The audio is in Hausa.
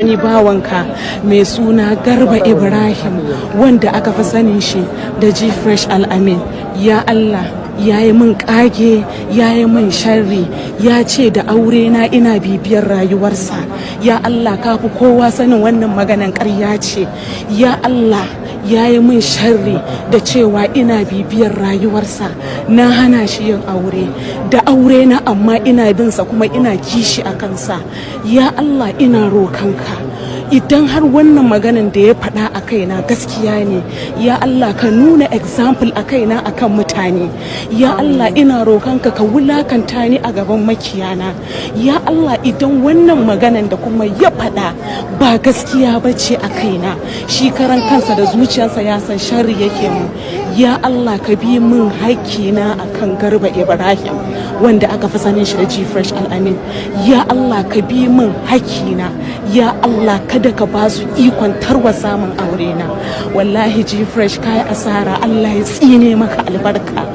Ni bawanka mai suna Garba Ibrahim wanda aka fi sanin shi da Freesh Al-Amin. Ya Allah, ya yi min kage, ya yi min sharri, ya ce da aure na ina bibiyar rayuwarsa. Ya Allah, ka fi kowa sanin wannan maganan ƙarya ce. Ya Allah, ya yi min sharri da cewa ina bibiyar rayuwarsa, na hana shi yin aure da aure na, amma ina binsa kuma ina kishi a kansa. Ya Allah, ina rokanka idan har wannan maganan da ya faɗa a kaina gaskiya ne, ya Allah ka nuna example a kaina akan mutane. Ya Allah, ina rokanka ka wulakanta ni a gaban makiyana. Ya Allah, idan wannan maganan da kuma ya faɗa ba gaskiya bace a kaina, shi karan kansa da zuciyarsa ya san sharri yake mu. Ya Allah, ka bi min haƙƙina akan Garba Ibrahim wanda aka fi sanin shi da Freesh Al-Amin. Ya Allah, ka bi min haƙƙina. Ya Allah, kada ka ba su ikon tarwasa min aure na. Wallahi Freesh kai asara, Allah ya tsine maka albarka.